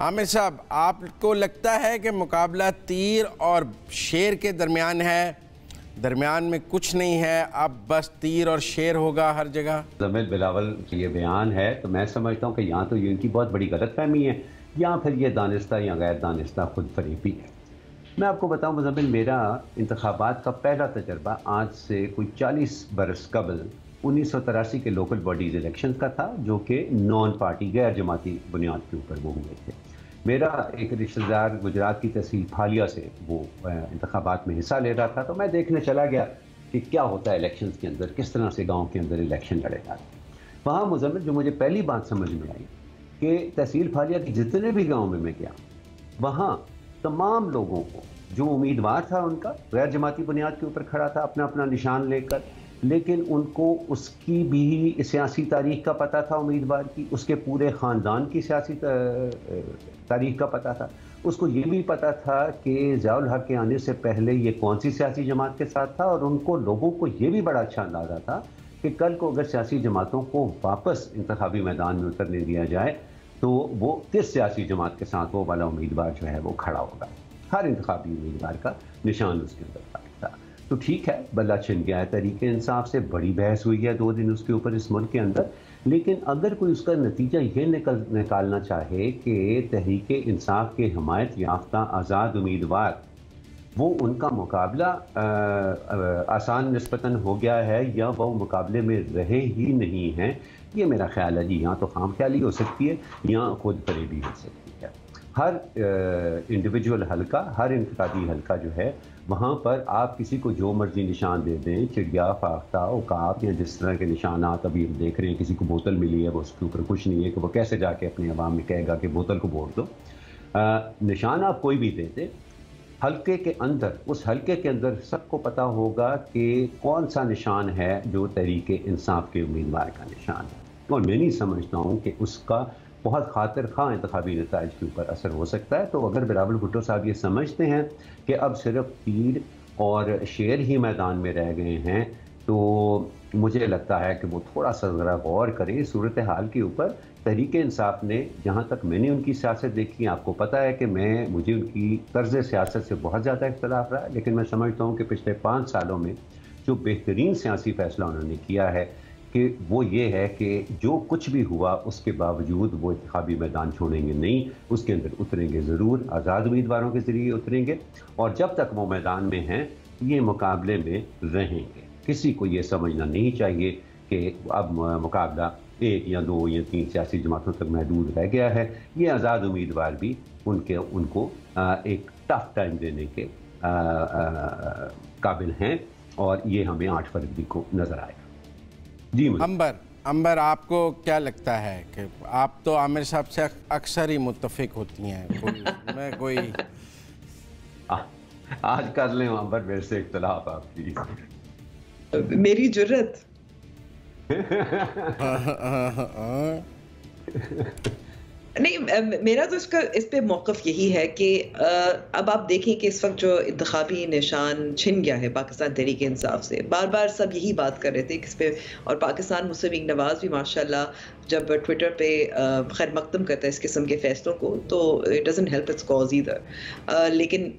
عامر صاحب، آپ کو لگتا ہے کہ مقابلہ تیر اور شیر کے درمیان ہے، درمیان میں کچھ نہیں ہے، اب بس تیر اور شیر ہوگا ہر جگہ؟ مزمل بلاول یہ بیان ہے تو میں سمجھتا ہوں کہ یہاں تو یہ ان کی بہت بڑی غلط فہمی ہے یا پھر یہ دانستہ یا غیر دانستہ خود فریبی ہے۔ میں آپ کو بتاؤں مزمل، میرا انتخابات کا پہلا تجربہ آج سے کوئی 40 برس قبل 1983 کے لوکل باڈیز الیکشن کا تھا، جو کہ نان پارٹی غیر جماعتی بنیاد کے اوپر وہ ہوئے تھے۔ میرا ایک رشتہ دار گجرات کی تحصیل پھالیا سے وہ انتخابات میں حصہ لے رہا تھا، تو میں دیکھنے چلا گیا کہ کیا ہوتا ہے الیکشنز کے اندر، کس طرح سے گاؤں کے اندر الیکشن لڑے جاتے ہیں۔ وہاں مزمل جو مجھے پہلی بات سمجھ میں آئی کہ تحصیل پھالیا کے جتنے بھی گاؤں میں کیا، وہاں تمام لوگوں کو جو امیدوار تھا ان کا غیر جماعتی بنیاد کے اوپر کھڑا تھا اپنا اپنا نشان لے کر، لیکن ان کو اس کی بھی سیاسی تاریخ کا پتہ تھا، امیدوار کی، اس کے پورے خاندان کی سیاسی تاریخ کا پتہ تھا، اس کو یہ بھی پتہ تھا کہ ضیاء الحق کے آنے سے پہلے یہ کون سی سیاسی جماعت کے ساتھ تھا، اور ان کو لوگوں کو یہ بھی بڑا اچھا اندازہ تھا کہ کل کو اگر سیاسی جماعتوں کو واپس انتخابی میدان میں اترنے دیا جائے تو وہ کس سیاسی جماعت کے ساتھ وہ والا امیدوار جو ہے وہ کھڑا ہوگا۔ ہر انتخابی امیدوار کا نشان اس کے اندر تھا۔ تو ٹھیک ہے، بلہ چھن گیا ہے تحریک انصاف سے، بڑی بحث ہوئی ہے 2 دن اس کے اوپر اس ملک کے اندر، لیکن اگر کوئی اس کا نتیجہ یہ نکالنا چاہے کہ تحریک انصاف کے حمایت یافتہ آزاد امیدوار وہ ان کا مقابلہ آسان نسبتاً ہو گیا ہے یا وہ مقابلے میں رہے ہی نہیں ہیں، یہ میرا خیال ہے جی، یہاں تو خام خیالی ہو سکتی ہے یا خود فریبی ہو سکتی ہے۔ ہر انڈیویجول حلقہ، ہر انتخابی حلقہ جو ہے، وہاں پر آپ کسی کو جو مرضی نشان دے دیں، چڑیا، فاختہ، عقاب یا جس طرح کے نشانات ابھی ہم دیکھ رہے ہیں، کسی کو بوتل ملی ہے وہ اس کے اوپر کچھ نہیں ہے کہ وہ کیسے جا کے اپنے عوام میں کہے گا کہ بوتل کو ووٹ دو۔ نشان آپ کوئی بھی دے دیں، حلقے کے اندر، اس حلقے کے اندر سب کو پتہ ہوگا کہ کون سا نشان ہے جو تحریک انصاف کے امیدوار کا نشان ہے، اور میں نہیں سمجھتا ہوں کہ اس کا بہت خاطر خواہ انتخابی نتائج کے اوپر اثر ہو سکتا ہے۔ تو اگر بلاول بھٹو صاحب یہ سمجھتے ہیں کہ اب صرف تیر اور شیر ہی میدان میں رہ گئے ہیں، تو مجھے لگتا ہے کہ وہ تھوڑا سا ذرا غور کریں صورتحال کے اوپر۔ تحریک انصاف نے، جہاں تک میں نے ان کی سیاست دیکھی، آپ کو پتہ ہے کہ مجھے ان کی طرز سیاست سے بہت زیادہ اختلاف رہا ہے، لیکن میں سمجھتا ہوں کہ پچھلے 5 سالوں میں جو بہترین سیاسی فیصلہ انہوں نے کیا ہے کہ وہ یہ ہے کہ جو کچھ بھی ہوا اس کے باوجود وہ انتخابی میدان چھوڑیں گے نہیں، اس کے اندر اتریں گے ضرور، آزاد امیدواروں کے ذریعے اتریں گے، اور جب تک وہ میدان میں ہیں یہ مقابلے میں رہیں گے۔ کسی کو یہ سمجھنا نہیں چاہیے کہ اب مقابلہ 1 یا 2 یا 3 سیاسی جماعتوں تک محدود رہ گیا ہے۔ یہ آزاد امیدوار بھی ان کو ایک ٹف ٹائم دینے کے قابل ہیں، اور یہ ہمیں 8 فروری کو نظر آئے گا۔ جی امبر، آپ کو کیا لگتا ہے کہ آپ تو عامر صاحب سے اکثر ہی متفق ہوتی ہیں، میں کوئی آج کر لیں امبر میرے سے اختلاف آپ کی؟ میری جرت نہیں، میرا تو اس پہ موقف یہی ہے کہ اب آپ دیکھیں کہ اس وقت جو انتخابی نشان چھن گیا ہے پاکستان تحریک انصاف سے، بار بار سب یہی بات کر رہے تھے اس پہ، اور پاکستان مسلم لیگ نواز بھی ماشاءاللہ جب ٹویٹر پہ خیر مقدم کرتا ہے اس قسم کے فیصلوں کو تو it doesn't help its cause either, لیکن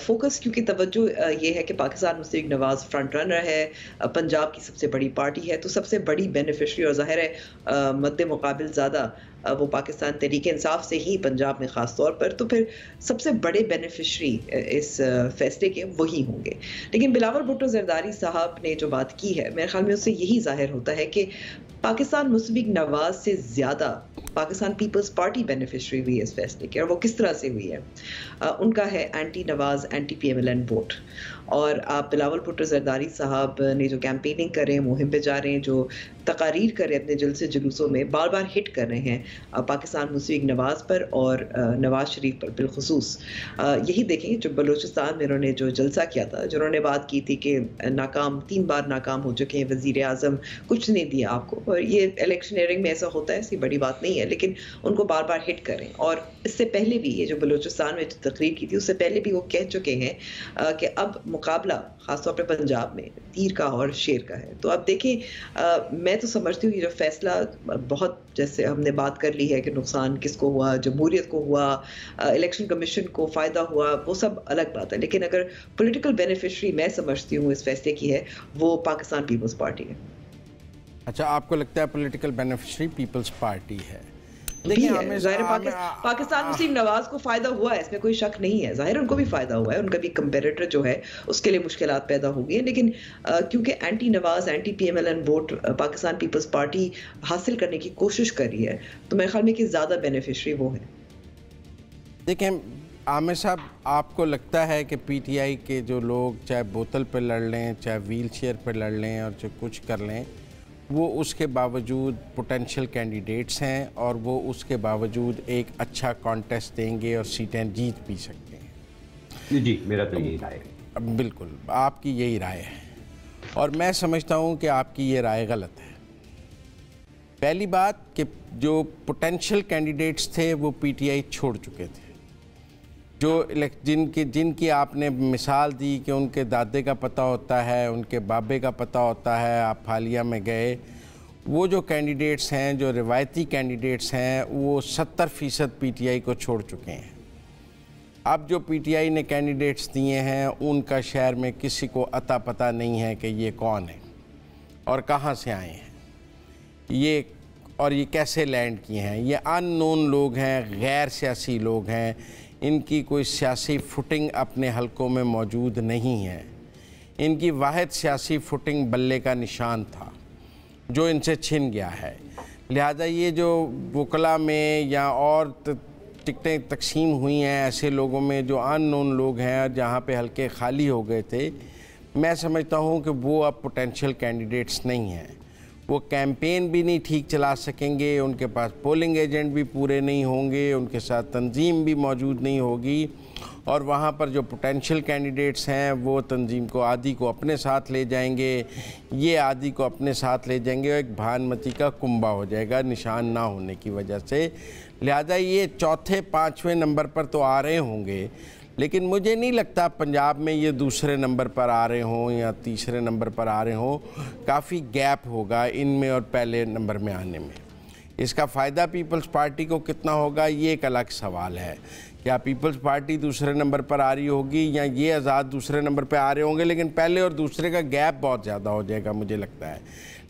فوکس کیونکہ توجہ یہ ہے کہ پاکستان مسلم لیگ نواز فرنٹ رنر ہے، پنجاب کی سب سے بڑی پارٹی ہے، تو سب سے بڑی بینیفیشری اور ظاہر ہے مد مقابل زیادہ وہ پاکستان تحریک انصاف سے ہی پنجاب میں خاص طور پر، تو پھر سب سے بڑے بینیفیشری اس فیصلے کے وہی ہوں گے۔ لیکن بلاول بھٹو زرداری صاحب نے جو بات کی ہے، میرے خیال میں اس سے یہی ظاہر ہوتا ہے کہ پاکستان مسلم لیگ نواز سے زیادہ پاکستان پیپلز پارٹی بینیفیشری ہوئی ہے اس فیصلے کی، اور وہ کس طرح سے ہوئی ہے؟ ان کا ہے anti Nawaz, anti P M L N vote, اور آپ بلاول بھٹو زرداری صاحب نے جو کیمپیننگ کر رہے ہیں، مہم پہ جا رہے ہیں، جو تقاریر کر رہے ہیں اپنے جلسے جلوسوں میں، بار بار ہٹ کر رہے ہیں پاکستان مسلم لیگ نواز پر اور نواز شریف پر بالخصوص۔ یہی دیکھیں جو بلوچستان میں انہوں نے جو جلسہ کیا تھا، جنہوں نے بات کی تھی کہ ناکام 3 بار ناکام ہو چکے ہیں وزیر اعظم، کچھ نہیں دیا آپ کو، اور یہ الیکشنئرنگ میں ایسا ہوتا ہے، ایسی بڑی بات نہیں ہے، لیکن ان کو بار بار ہٹ کریں۔ اور اس سے پہلے بھی یہ جو بلوچستان میں جو تقریر کی تھی، اس سے پہلے بھی وہ کہہ چکے ہیں کہ اب مقابلہ خاص طور پہ پنجاب میں تیر کا اور شیر کا ہے. تو اب دیکھیں میں تو سمجھتی ہوں یہ جو فیصلہ بہت جیسے ہم نے بات کر لی ہے کہ نقصان کس کو ہوا, جمہوریت کو ہوا, الیکشن کمیشن کو فائدہ ہوا, وہ سب الگ بات ہے, لیکن اگر پولیٹیکل بینیفیشری میں سمجھتی ہوں اس فیصلے کی ہے وہ پاکستان پیپلز پارٹی ہے. اچھا, آپ کو لگتا ہے پولیٹیکل بینیفیشری پیپلز پارٹی ہے؟ ظاہر پاکستان مسلم نواز کو فائدہ ہوا ہے, اس میں کوئی شک نہیں ہے. ظاہر ان کو بھی فائدہ ہوا ہے, ان کا بھی کمپیریٹر جو ہے اس کے لیے مشکلات پیدا ہو گئی ہیں, لیکن کیونکہ anti Nawaz, anti P M L N vote Pakistan peoples party حاصل کرنے کی کوشش کر رہی ہے, تو میرے خیال میں کہ زیادہ بینیفیشری وہ ہے. دیکھیں عامر صاحب, آپ کو لگتا ہے کہ پی ٹی آئی کے جو لوگ چاہے بوتل پہ لڑ لیں, چاہے ویل چیئر پہ لڑ لیں اور جو کچھ کر لیں, وہ اس کے باوجود پوٹینشیل کینڈیڈیٹس ہیں اور وہ اس کے باوجود ایک اچھا کانٹیسٹ دیں گے اور سیٹیں جیت بھی سکتے ہیں؟ جی میرا تو یہی رائے ہے. بالکل آپ کی یہی رائے ہے, اور میں سمجھتا ہوں کہ آپ کی یہ رائے غلط ہے. پہلی بات کہ جو پوٹینشیل کینڈیڈیٹس تھے وہ پی ٹی آئی چھوڑ چکے تھے, جو جن کی آپ نے مثال دی کہ ان کے دادے کا پتہ ہوتا ہے, ان کے بابے کا پتہ ہوتا ہے, آپ حالیہ میں گئے, وہ جو کینڈیڈیٹس ہیں, جو روایتی کینڈیڈیٹس ہیں, وہ 70% پی ٹی آئی کو چھوڑ چکے ہیں. اب جو پی ٹی آئی نے کینڈیڈیٹس دیے ہیں ان کا شہر میں کسی کو عطا پتہ نہیں ہے کہ یہ کون ہے اور کہاں سے آئے ہیں, یہ کیسے لینڈ کیے ہیں. یہ ان نون لوگ ہیں, غیر سیاسی لوگ ہیں, ان کی کوئی سیاسی فوٹنگ اپنے حلقوں میں موجود نہیں ہے. ان کی واحد سیاسی فوٹنگ بلے کا نشان تھا جو ان سے چھن گیا ہے. لہذا یہ جو وکلا میں یا اور ٹکٹیں تقسیم ہوئی ہیں ایسے لوگوں میں جو ان نون لوگ ہیں, جہاں پہ حلقے خالی ہو گئے تھے, میں سمجھتا ہوں کہ وہ اب پوٹینشیل کینڈیڈیٹس نہیں ہیں. وہ کیمپین بھی نہیں ٹھیک چلا سکیں گے, ان کے پاس پولنگ ایجنٹ بھی پورے نہیں ہوں گے, ان کے ساتھ تنظیم بھی موجود نہیں ہوگی, اور وہاں پر جو پوٹینشیل کینڈیڈیٹس ہیں وہ تنظیم کو آدھی کو اپنے ساتھ لے جائیں گے, یہ آدھی کو اپنے ساتھ لے جائیں گے, ایک بھانمتی کا کنبہ ہو جائے گا نشان نہ ہونے کی وجہ سے. لہذا یہ چوتھے 5ویں نمبر پر تو آ رہے ہوں گے, لیکن مجھے نہیں لگتا پنجاب میں یہ دوسرے نمبر پر آ رہے ہوں یا تیسرے نمبر پر آ رہے ہوں. کافی گیپ ہوگا ان میں اور پہلے نمبر میں آنے میں. اس کا فائدہ پیپلز پارٹی کو کتنا ہوگا یہ ایک الگ سوال ہے. کیا پیپلز پارٹی دوسرے نمبر پر آ رہی ہوگی یا یہ آزاد دوسرے نمبر پہ آ رہے ہوں گے, لیکن پہلے اور دوسرے کا گیپ بہت زیادہ ہو جائے گا مجھے لگتا ہے.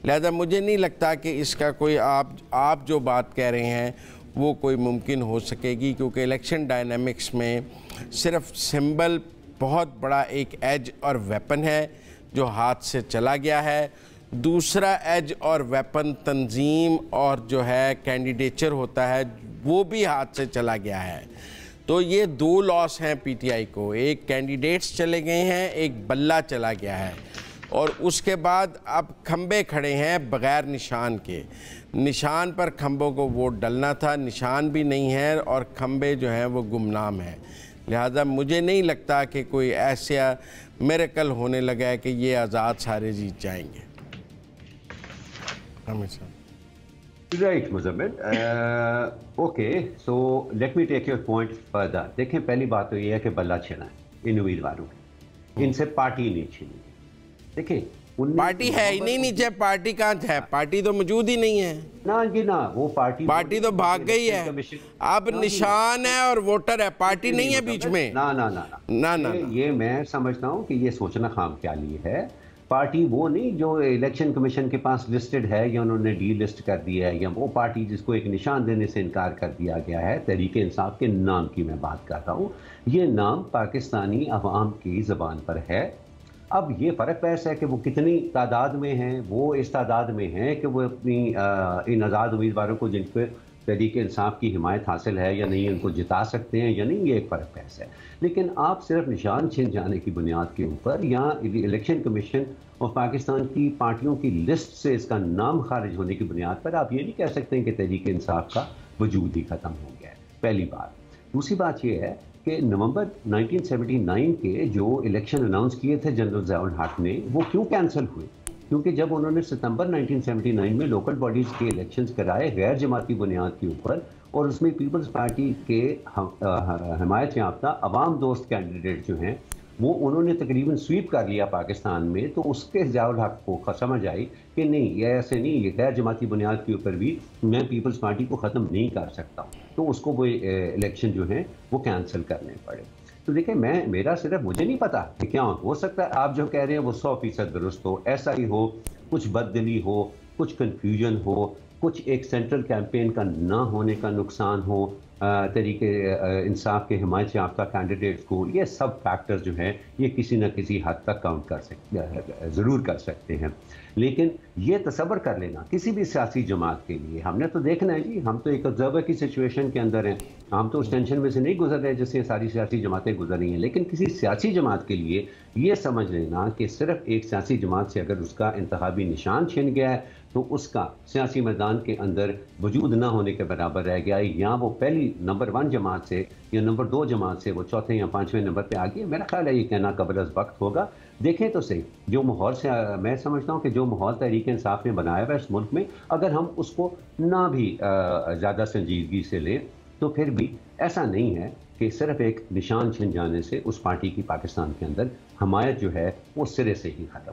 لہذا مجھے نہیں لگتا کہ اس کا کوئی آپ جو بات کہہ رہے ہیں وہ کوئی ممکن ہو سکے گی, کیونکہ الیکشن ڈائنامکس میں صرف سمبل بہت بڑا ایک ایج اور ویپن ہے جو ہاتھ سے چلا گیا ہے. دوسرا ایج اور ویپن تنظیم اور جو ہے کینڈیڈیچر ہوتا ہے وہ بھی ہاتھ سے چلا گیا ہے. تو یہ 2 لاس ہیں پی ٹی آئی کو, ایک کینڈیڈیٹس چلے گئے ہیں, ایک بلہ چلا گیا ہے, اور اس کے بعد اب کھمبے کھڑے ہیں بغیر نشان کے. نشان پر کھمبوں کو ووٹ ڈلنا تھا, نشان بھی نہیں ہے اور کھمبے جو ہیں وہ گمنام ہیں. لہذا مجھے نہیں لگتا کہ کوئی ایسا میریکل ہونے لگا ہے کہ یہ آزاد سارے جیت جائیں گے. Right Muzammil, okay, so let me take your point further. دیکھیں پہلی بات تو یہ ہے کہ بلہ چھنا ہے ان امیدواروں کی, ان سے پارٹی نہیں چھینی. دیکھیں پارٹی ہے ہی نہیں نیچے, پارٹی کہاں ہے, پارٹی تو موجود ہی نہیں ہے. نا جی نا, وہ پارٹی تو بھاگ گئی ہے. اب نشان ہے اور ووٹر ہے, پارٹی نہیں ہے بیچ میں. نا یہ میں سمجھتا ہوں کہ یہ سوچنا خام خیالی ہے. پارٹی وہ نہیں جو الیکشن کمیشن کے پاس لسٹڈ ہے یا انہوں نے ڈی لسٹ کر دیا ہے, یا وہ پارٹی جس کو ایک نشان دینے سے انکار کر دیا گیا ہے. تحریک انصاف کے نام کی میں بات کر رہا ہوں. یہ نام پاکستانی عوام کی زبان پر ہے. اب یہ فرق پیس ہے کہ وہ کتنی تعداد میں ہیں. وہ اس تعداد میں ہیں کہ وہ اپنی ان آزاد امیدواروں کو جن پہ تحریک انصاف کی حمایت حاصل ہے یا نہیں ان کو جتا سکتے ہیں یا نہیں, یہ ایک فرق پیس ہے. لیکن آپ صرف نشان چھن جانے کی بنیاد کے اوپر یا الیکشن کمیشن اور پاکستان کی پارٹیوں کی لسٹ سے اس کا نام خارج ہونے کی بنیاد پر آپ یہ نہیں کہہ سکتے ہیں کہ تحریک انصاف کا وجود ہی ختم ہو گیا ہے. پہلی بات. دوسری بات یہ ہے کہ نومبر 1979 کے جو الیکشن اناؤنس کیے تھے جنرل ضیاء الحق نے, وہ کیوں کینسل ہوئے؟ کیونکہ جب انہوں نے ستمبر 1979 میں لوکل باڈیز کے الیکشنز کرائے غیر جماعتی بنیاد کے اوپر, اور اس میں پیپلز پارٹی کے حمایت یافتہ عوام دوست کینڈیڈیٹ جو ہیں وہ انہوں نے تقریباً سویپ کر لیا پاکستان میں، تو اس کے ضیاء الحق کو سمجھ آئی کہ نہیں، یہ ایسے نہیں، یہ غیر جماعتی بنیاد کے اوپر بھی میں پیپلز پارٹی کو ختم نہیں کر سکتا، تو اس کو وہ الیکشن جو ہیں وہ کینسل کرنے پڑے۔ تو دیکھیں، مجھے نہیں پتا کہ کیا ہو سکتا ہے آپ جو کہہ رہے ہیں وہ 100% درست ہو، ایسا ہی ہو، کچھ بددلی ہو، کچھ کنفیوژن ہو، کچھ ایک سینٹرل کیمپین کا نہ ہونے کا نقصان ہو طریقے انصاف کے حمایت یافتہ کینڈیڈیٹس کو، یہ سب فیکٹرز جو ہیں یہ کسی نہ کسی حد تک کاؤنٹ ضرور کر سکتے ہیں۔ لیکن یہ تصور کر لینا کسی بھی سیاسی جماعت کے لیے، ہم نے تو دیکھنا ہے جی، ہم تو ایک آبزرور کی سچویشن کے اندر ہیں، ہم تو اس ٹینشن میں سے نہیں گزر رہے جس سے ساری سیاسی جماعتیں گزر رہی ہیں، لیکن کسی سیاسی جماعت کے لیے یہ سمجھ لینا کہ صرف ایک سیاسی جماعت سے اگر اس کا انتخابی نشان چھن گیا ہے تو اس کا سیاسی میدان کے اندر وجود نہ ہونے کے برابر رہ گیا، یا وہ پہلی نمبر 1 جماعت سے یا نمبر 2 جماعت سے وہ چوتھے یا 5ویں نمبر پہ آ گیا، میرا خیال ہے یہ کہنا قبل از وقت ہوگا۔ دیکھیں تو صحیح، جو ماحول سے میں سمجھتا ہوں کہ جو ماحول تحریک انصاف نے بنایا ہوا ہے اس ملک میں، اگر ہم اس کو نہ بھی زیادہ سنجیدگی سے لیں تو پھر بھی ایسا نہیں ہے کہ صرف ایک نشان چھن جانے سے اس پارٹی کی پاکستان کے اندر حمایت جو ہے وہ سرے سے ہی ختم